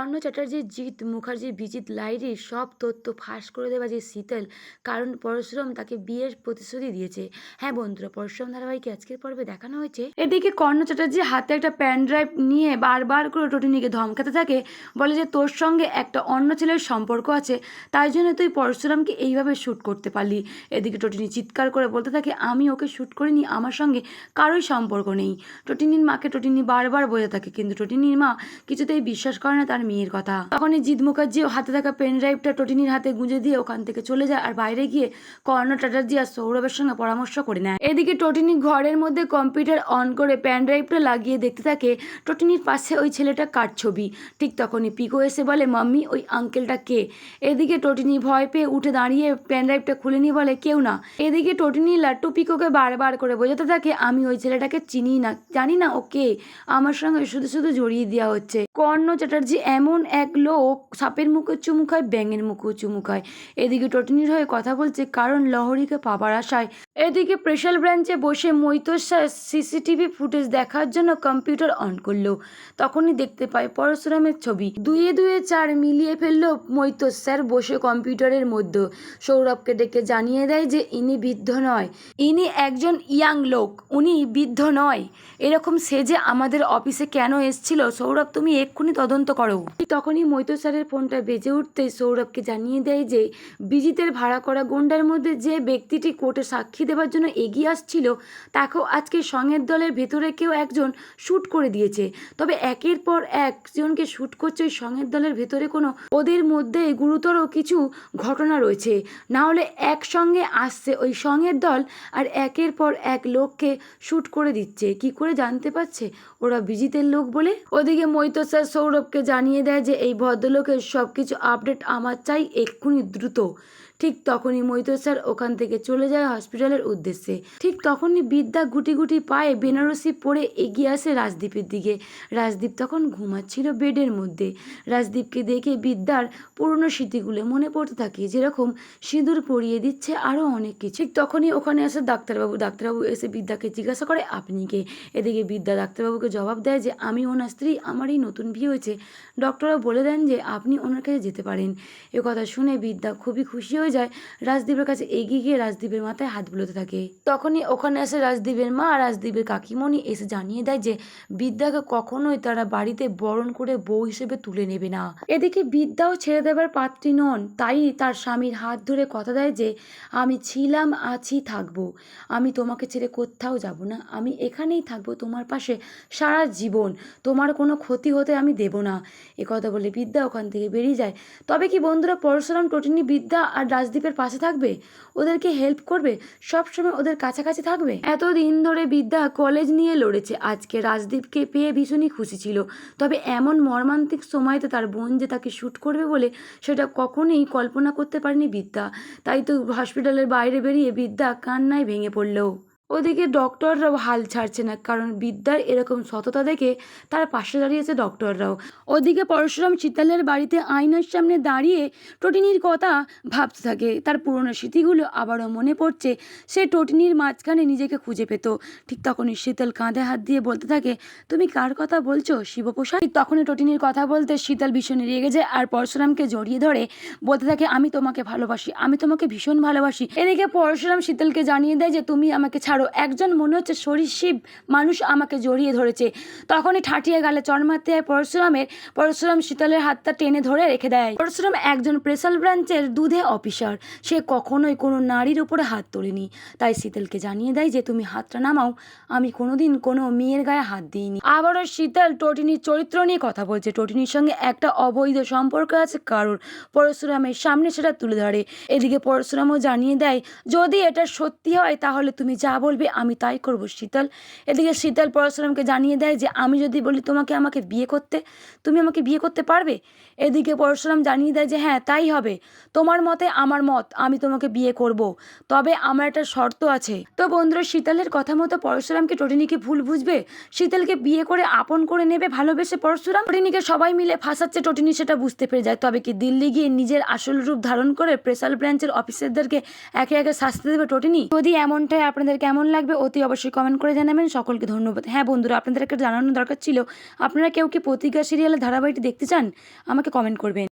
কর্ণ চ্যাটার্জির জিৎ মুখার্জির বিজিত লাহিড়ীর সব তথ্য ফাঁস করে দেওয়া যে শীতল, কারণ পরশুরাম তাকে বিয়ের প্রতিশ্রুতি দিয়েছে। হ্যাঁ বন্ধুরা, পরশুরাম ধারাবাহিকে আজকের পর্বে দেখানো হয়েছে এদিকে কর্ণ চ্যাটার্জি হাতে একটা প্যান ড্রাইভ নিয়ে বারবার করে টটিনিকে ধমকাতে থাকে, বলে যে তোর সঙ্গে একটা অন্য ছেলের সম্পর্ক আছে, তাই জন্য তুই পরশুরামকে এইভাবে শ্যুট করতে পারলি। এদিকে টটিনি চিৎকার করে বলতে থাকে, আমি ওকে শ্যুট করিনি, আমার সঙ্গে কারোই সম্পর্ক নেই। টটিনির মাকে টটিনি বারবার বোঝা থাকে, কিন্তু টটিনির মা কিছুতেই বিশ্বাস করে না তার মেয়ের কথা। তখনই জিৎ মুখার্জিও হাতে থাকা পেন ড্রাইভটা টটিনির হাতে গুঁজে দিয়ে ওখান থেকে চলে যায় আর বাইরে গিয়ে কর্ণ চ্যাটার্জি আর সৌরভের সঙ্গে পরামর্শ করে নেয়। এদিকে টটিনি ঘরের মধ্যে কম্পিউটার অন করে পেন ড্রাইভটা লাগিয়ে দেখতে থাকে টটিনির পাশে ওই ছেলেটা কার ছবি। ঠিক তখনই পিকো এসে বলে, মাম্মি ওই আঙ্কেলটা কে? এদিকে টটিনি ভয় পেয়ে উঠে দাঁড়িয়ে পেন ড্রাইভটা খুলে নিয়ে বলে, কেউ না। এদিকে টটিনি লাট্টু পিকোকে বারবার করে বোঝাতে থাকে, আমি ওই ছেলেটাকে চিনি না, জানি না ও কে, আমার সঙ্গে শুধু শুধু জড়িয়ে দেওয়া হচ্ছে। কর্ণ চ্যাটার্জি এমন এক লোক, সাপের মুখে চুমু খায়, ব্যাঙের মুখেও চুমু খায়। এদিকে টটিনির হয়ে কথা বলছে কারণ লহরীকে পাবার আশায়। এদিকে স্পেশাল ব্রাঞ্চে বসে মৈতর স্যার সিসিটিভি ফুটেজ দেখার জন্য কম্পিউটার অন করলো। তখনই দেখতে পায় পরশুরামের ছবি। দুয়ে দুয়ে চার মিলিয়ে ফেললো মৈতর স্যার বসে কম্পিউটারের মধ্যে। সৌরভকে ডেকে জানিয়ে দেয় যে ইনি বৃদ্ধ নয়, ইনি একজন ইয়াং লোক, উনি বৃদ্ধ নয়। এরকম সেজে আমাদের অফিসে কেন এসেছিল সৌরভ, তুমি এক্ষুনি তদন্ত করো। তখনই মৈত্র স্যারের ফোনটা বেজে উঠতে সৌরভকে জানিয়ে দেয় যে বিজিতের ভাড়া করা গুন্ডার মধ্যে যে ব্যক্তিটি কোর্টে সাক্ষী দেওয়ার জন্য এগিয়ে আসছিল তাকেও আজকে সঙ্গের দলের ভেতরে কেউ একজন শ্যুট করে দিয়েছে। তবে একের পর একজনকে শ্যুট করছে ওই সঙ্গের দলের ভেতরে কোনো ওদের মধ্যে গুরুতর কিছু ঘটনা রয়েছে, না হলে একসঙ্গে আসছে ওই সঙ্গের দল আর একের পর এক লোককে শ্যুট করে দিচ্ছে। কি করে জানতে পারছে ওরা বিজিতের লোক বলে? ওদিকে মৈত্র স্যার সৌরভকে জানিয়ে দেয় যে এই ভদ্রলোকের সব কিছু আপডেট আমার চাই এক্ষুনি, দ্রুত। ঠিক তখনই মৈত্র স্যার ওখান থেকে চলে যায় হসপিটালের উদ্দেশ্যে। ঠিক তখনই বিদ্যা গুটি গুটি পায়ে বেনারসি পরে এগিয়ে আসে রাজদীপের দিকে। রাজদীপ তখন ঘুমাচ্ছিল বেডের মধ্যে। রাজদীপকে দেখে বিদ্যার পুরনো স্মৃতিগুলো মনে পড়তে থাকে, যেরকম সিঁদুর পরিয়ে দিচ্ছে, আরও অনেক কিছু। ঠিক তখনই ওখানে আসে ডাক্তারবাবু। ডাক্তারবাবু এসে বিদ্যাকে জিজ্ঞাসা করে, আপনি কে? এদিকে বিদ্যা ডাক্তারবাবুকে জবাব দেয় যে আমি ওনার স্ত্রী, আমারই নতুন বিয়ে হয়েছে। ডক্টরও বলে দেন যে আপনি ওনার কাছে যেতে পারেন। এ কথা শুনে বিদ্যা খুবই খুশি হয়ে যায়, রাজদীপের কাছে এগিয়ে গিয়ে রাজদীপের মাথায় হাত বুলোতে থাকে। তখনই ওখানে আসে রাজদীপের মা আর রাজদীপের কাকিমণি, এসে জানিয়ে দেয় যে বিদ্যাকে কখনোই তারা বাড়িতে বরণ করে বউ হিসেবে তুলে নেবে না। এদিকে বিদ্যাও ছেড়ে দেবার পাত্রী নন, তাই তার স্বামীর হাত ধরে কথা দেয় যে আমি ছিলাম, আছি, থাকবো, আমি তোমাকে ছেড়ে কোথাও যাব না, আমি এখানেই থাকবো তোমার পাশে সারা জীবন, তোমার কোনো ক্ষতি হতে আমি দেব না। এ কথা বলে বিদ্যা ওখান থেকে বেরিয়ে যায়। তবে কি বন্ধুরা, পরশুরাম টটিনি বিদ্যা আর রাজদীপের পাশে থাকবে, ওদেরকে হেল্প করবে, সবসময় ওদের কাছাকাছি থাকবে? এতদিন ধরে বিদ্যা কলেজ নিয়ে লড়েছে, আজকে রাজদীপকে পেয়ে ভীষণই খুশি ছিল। তবে এমন মর্মান্তিক সময়তে তার বোন যে তাকে শ্যুট করবে বলে সেটা কখনোই কল্পনা করতে পারেনি বিদ্যা। তাই তো হসপিটালের বাইরে বেরিয়ে বিদ্যা কান্নায় ভেঙে পড়ল। ওদিকে ডক্টররাও হাল ছাড়ছে না, কারণ বিদ্যার এরকম সততা দেখে তার পাশে দাঁড়িয়েছে ডক্টররাও। ওদিকে পরশুরাম শীতলের বাড়িতে আয়নার সামনে দাঁড়িয়ে টটিনির কথা ভাবতে থাকে। তার পুরনো স্মৃতিগুলো আবারও মনে পড়ছে, সে টটিনির মাঝখানে নিজেকে খুঁজে পেত। ঠিক তখনই শীতল কাঁধে হাত দিয়ে বলতে থাকে, তুমি কার কথা বলছো শিবপ্রসাদ? ঠিক তখনই টটিনির কথা বলতে শীতল ভীষণ রেগে যায় আর পরশুরামকে জড়িয়ে ধরে বলতে থাকে, আমি তোমাকে ভালোবাসি, আমি তোমাকে ভীষণ ভালোবাসি। এদিকে পরশুরাম শীতলকে জানিয়ে দেয় যে তুমি আমাকে ছাড়ো, একজন মনে হচ্ছে সরীসৃপ মানুষ আমাকে জড়িয়ে ধরেছে। তখনই ঠাটিয়ে গালে চড় মারতে হয় পরশুরাম শীতলের হাতটা টেনে ধরে রেখে দেয়। পরশুরাম একজন স্পেশাল ব্রাঞ্চের দুধে অফিসার, সে কখনোই কোনো নারীর উপরে হাত তোলেনি। তাই শীতলকে জানিয়ে দেয় যে তুমি হাতটা নামাও, আমি কোনোদিন কোনো মেয়ের গায়ে হাত দিইনি। আবারও শীতল টটিনির চরিত্র নিয়ে কথা বলছে, টটিনির সঙ্গে একটা অবৈধ সম্পর্ক আছে কারোর। পরশুরামের সামনে সেটা তুলে ধরে। এদিকে পরশুরামও জানিয়ে দেয়, যদি এটা সত্যি হয় তাহলে তুমি যা বলবে আমি তাই করব শীতল। এদিকে শীতল পরশুরামকে জানিয়ে দেয় যে আমি যদি বলি তোমাকে আমাকে বিয়ে করতে, তুমি আমাকে বিয়ে করতে পারবে? এদিকে পরশুরাম জানিয়ে দেয় যে হ্যাঁ তাই হবে, তোমার মতে আমার মত, আমি তোমাকে বিয়ে করব, তবে আমার একটা শর্ত আছে। তো বন্ধুরা, শীতলের কথা মতো পরশুরামকে টটিনিকে ভুল বুঝবে, শীতলকে বিয়ে করে আপন করে নেবে ভালোবেসে পরশুরাম। টটিনিকে সবাই মিলে ফাঁসাচ্ছে, টটিনি সেটা বুঝতে পেরে যায়। তবে কি দিল্লি গিয়ে নিজের আসল রূপ ধারণ করে স্পেশাল ব্রাঞ্চের অফিসারদেরকে একে একে শাস্তি দেবে টটিনি? যদি এমনটাই আপনাদের কেমন কেমন লাগবে অতি অবশ্যই কমেন্ট করে জানাবেন। সকলকে ধন্যবাদ। হ্যাঁ বন্ধুরা, আপনাদের একটা জানানো দরকার ছিল, আপনারা কেউ কি প্রতিজ্ঞা সিরিয়ালের ধারাবাহিকটি দেখতে চান? আমাকে কমেন্ট করবেন।